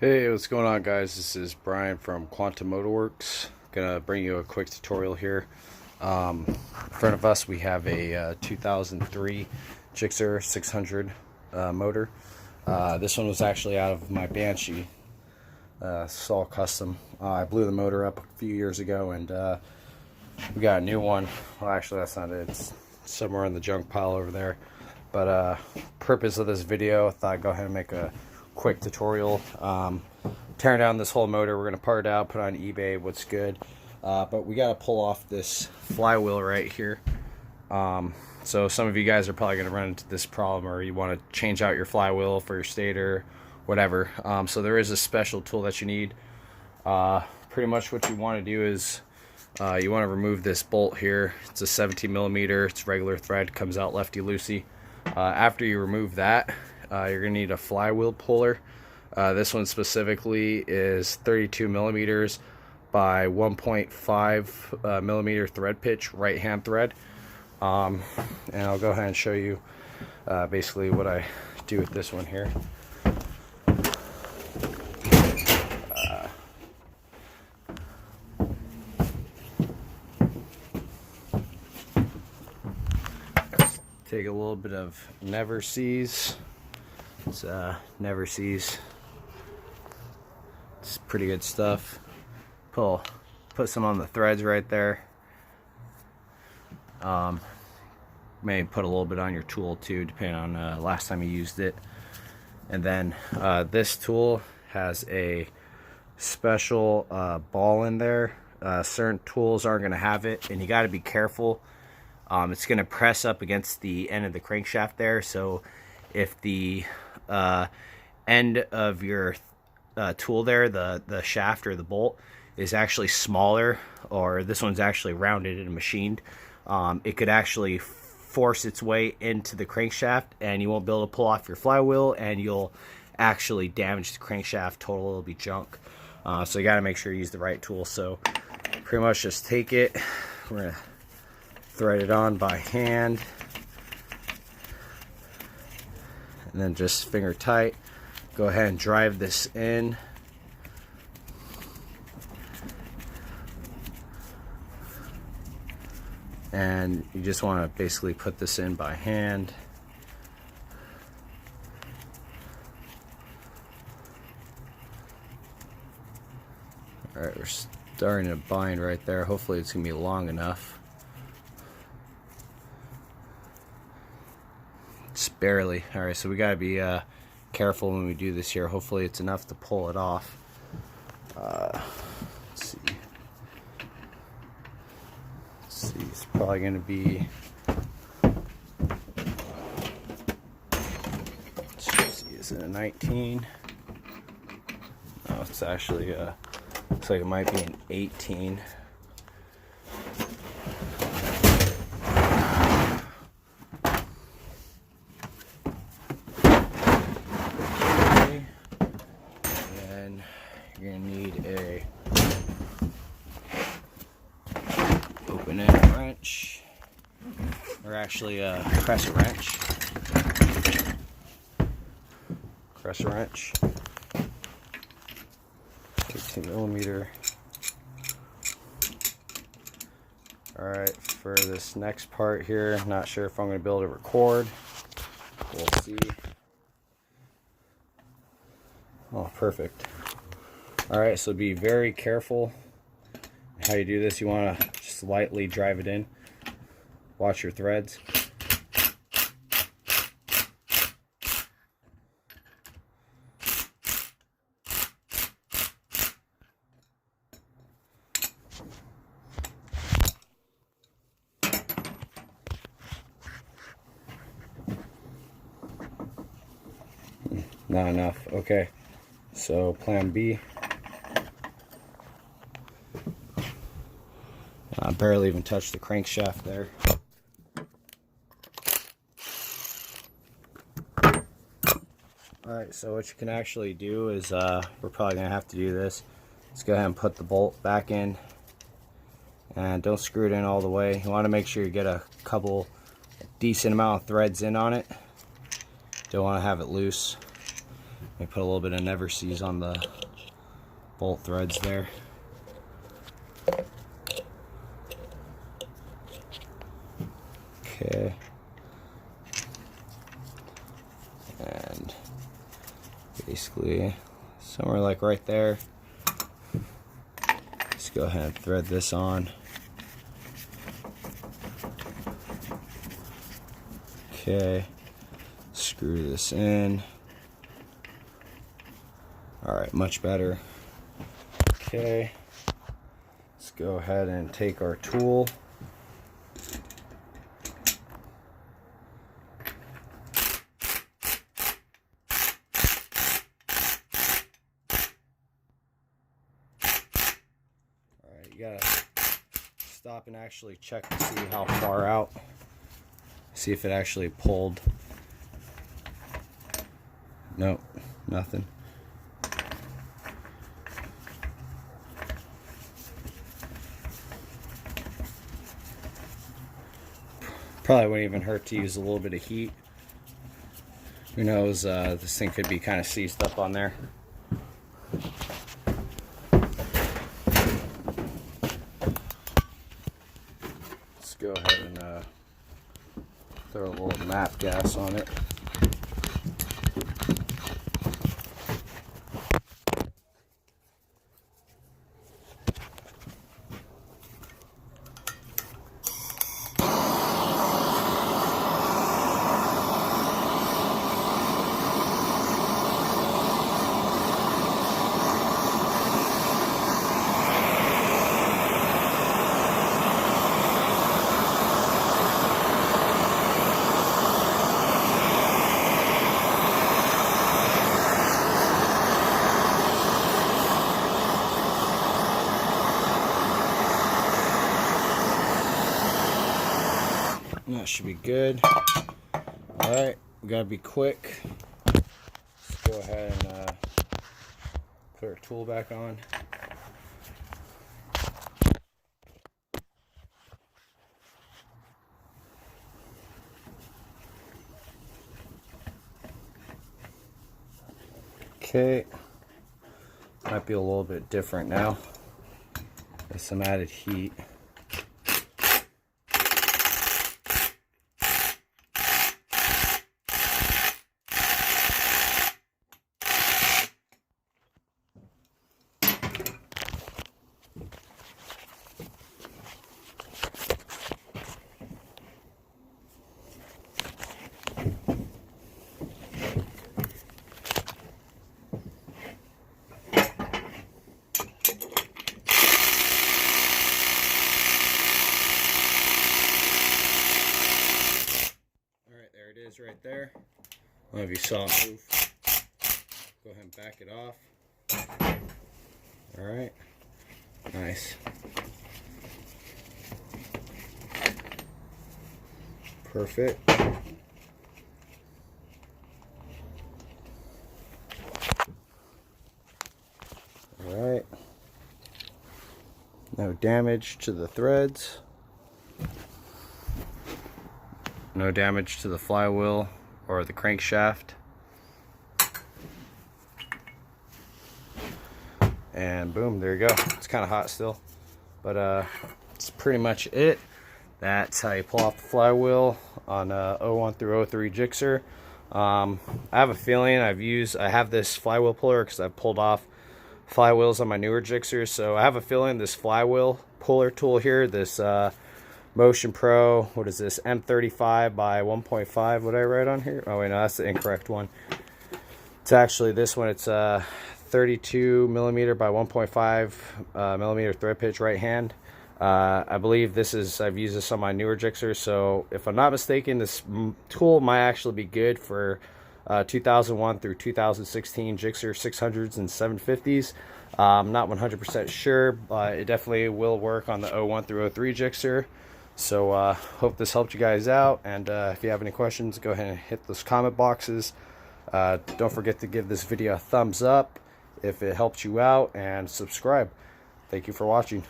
Hey, what's going on, guys? This is Brian from Quantum Motorworks. Gonna bring you a quick tutorial here. In front of us we have a 2003 GSXR600 motor. This one was actually out of my Banshee. It's all custom. I blew the motor up a few years ago, and we got a new one. Well, actually that's not it. It's somewhere in the junk pile over there. But purpose of this video, I thought I'd go ahead and make a quick tutorial. Tearing down this whole motor. We're going to part it out, put it on eBay, what's good. But we got to pull off this flywheel right here. So some of you guys are probably going to run into this problem, or you want to change out your flywheel for your stator, whatever. So there is a special tool that you need. Pretty much what you want to do is you want to remove this bolt here. It's a 17mm, it's regular thread, comes out lefty-loosey. After you remove that, you're going to need a flywheel puller. This one specifically is 32mm by 1.5mm thread pitch, right hand thread. And I'll go ahead and show you basically what I do with this one here. Take a little bit of Never Seas. It's Never Seas. It's pretty good stuff. Put some on the threads right there. Maybe put a little bit on your tool too, depending on last time you used it. And then this tool has a special ball in there. Certain tools aren't going to have it, and you got to be careful. It's going to press up against the end of the crankshaft there, so if the end of your tool there, the shaft or the bolt, is actually smaller, or this one's actually rounded and machined, it could actually force its way into the crankshaft, and you won't be able to pull off your flywheel, and you'll actually damage the crankshaft. Total, it'll be junk. So you got to make sure you use the right tool. So pretty much just take it, we're gonna thread it on by hand, and then just finger tight. Go ahead and drive this in. And you just want to basically put this in by hand. Alright, we're starting to bind right there. Hopefully it's going to be long enough. Just barely. Alright, so we got to be careful when we do this here. Hopefully it's enough to pull it off. Let's see. It's probably going to be, let's see, is it a 19? No, it's actually looks like it might be an 18. You're going to need a open-end wrench, or actually a crescent wrench. 18mm. Alright, for this next part here, I'm not sure if I'm going to be able to record. We'll see. Oh, perfect. Alright, so be very careful how you do this. You want to just lightly drive it in. Watch your threads. Not enough. Okay, so plan B. I barely even touched the crankshaft there. Alright, so what you can actually do is, we're probably going to have to do this. Let's go ahead and put the bolt back in. And don't screw it in all the way. You want to make sure you get a decent amount of threads in on it. Don't want to have it loose. I put a little bit of Never Seas on the bolt threads there. Okay. And basically somewhere like right there, let's go ahead and thread this on. Okay, screw this in. Alright, much better. Okay, let's go ahead and take our tool. Alright, you gotta stop and actually check to see how far out. See if it actually pulled. Nope, nothing. Probably wouldn't even hurt to use a little bit of heat. Who knows, this thing could be kind of seized up on there. Let's go ahead and throw a little map gas on it. That should be good. Alright, we gotta be quick. Let's go ahead and put our tool back on. Okay, might be a little bit different now with some added heat. Right there. I don't know if you saw it move. Go ahead and back it off. Alright. Nice. Perfect. Alright. No damage to the threads. No damage to the flywheel or the crankshaft. And boom, there you go. It's kind of hot still, but that's pretty much it. That's how you pull off the flywheel on 01 through 03 Gixxer. I have a feeling I have this flywheel puller because I've pulled off flywheels on my newer Gixxers, so I have a feeling this flywheel puller tool here, this Motion Pro, what is this, M35 by 1.5, what did I write on here? Oh wait, no, that's the incorrect one. It's actually this one. It's 32 millimeter by 1.5 millimeter thread pitch right hand. I believe I've used this on my newer Gixxers, so if I'm not mistaken, this tool might actually be good for 2001 through 2016 Gixxer 600s and 750s. I'm not 100% sure, but it definitely will work on the 01 through 03 Gixxer. So hope this helped you guys out, and if you have any questions, go ahead and hit those comment boxes. Don't forget to give this video a thumbs up if it helped you out, and subscribe. Thank you for watching.